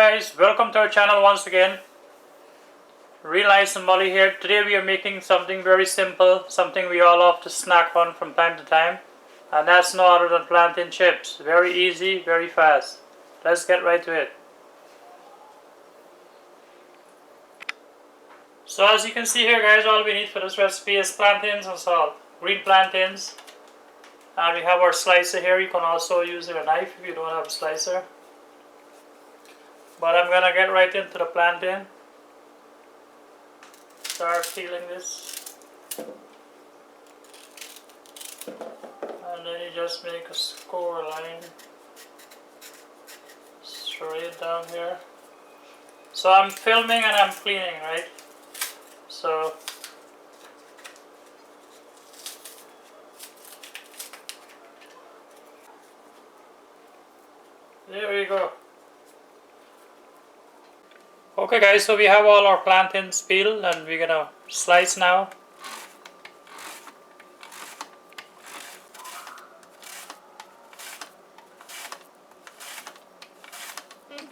guys, welcome to our channel once again. Real nice and Molly here. Today we are making something very simple, something we all love to snack on from time to time, and that's no other than plantain chips. Very easy, very fast. Let's get right to it. So as you can see here guys, all we need for this recipe is plantains and salt. Green plantains. And we have our slicer here. You can also use a knife if you don't have a slicer. But I'm gonna get right into the plantain. Start peeling this. And then you just make a score line straight down here. So I'm filming and I'm cleaning, right? So there you go. Okay guys, so we have all our plantains peeled and we're gonna slice now.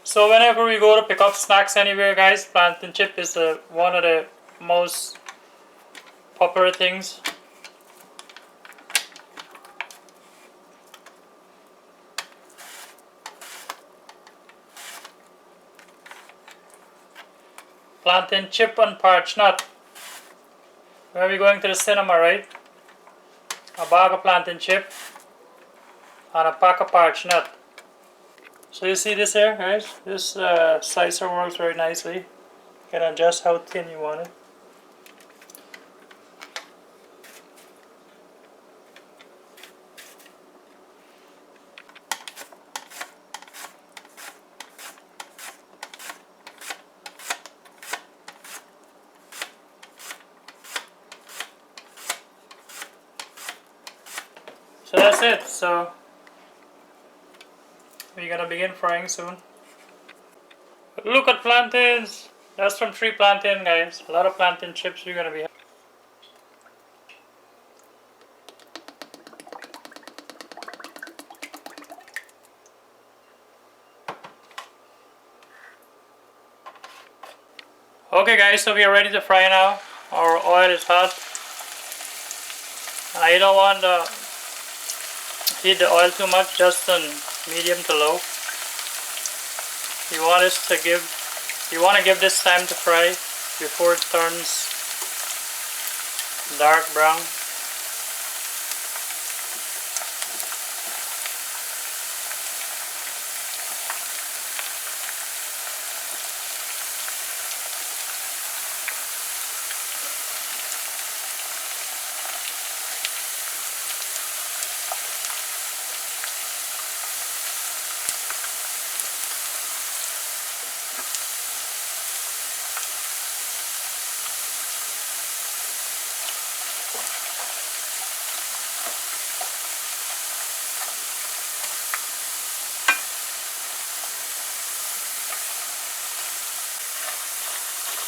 So whenever we go to pick up snacks anywhere guys, plantain chip is one of the most popular things. Plantain chip and parched nut. When we're going to the cinema, right? A bag of plantain chip and a pack of parched nut. So you see this here, guys? This slicer works very nicely. You can adjust how thin you want it. So that's it. So we're gonna begin frying soon. Look at plantains. That's from 3 plantain guys. A lot of plantain chips we're gonna be having. Okay guys, so we are ready to fry now. Our oil is hot. You don't want to heat the oil too much, just on medium to low. You want to give this time to fry before it turns dark brown.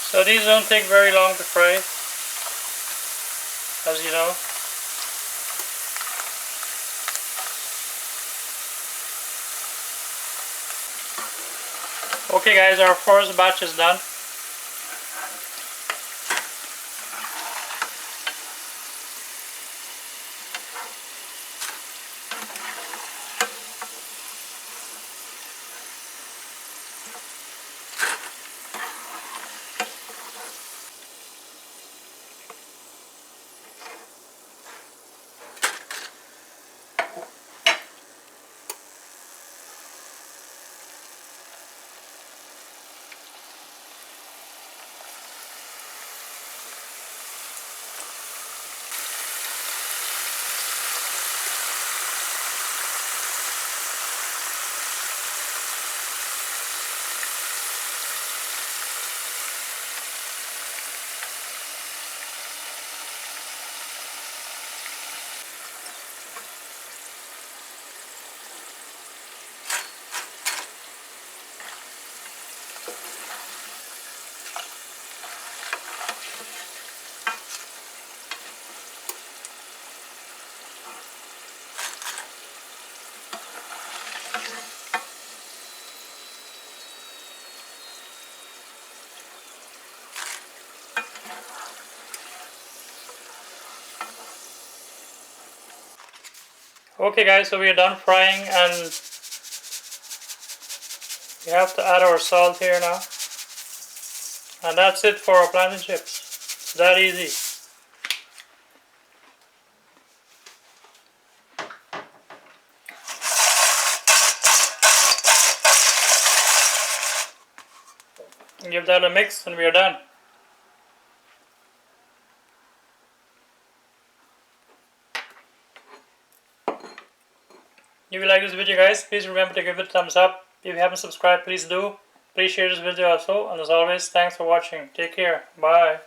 So these don't take very long to fry, as you know. Okay guys, our first batch is done. Okay guys, so we are done frying and we have to add our salt here now. And that's it for our plantain chips. It's that easy. Give that a mix and we are done. If you like this video guys, please remember to give it a thumbs up. If you haven't subscribed, please do. Please share this video also. And as always, thanks for watching. Take care. Bye.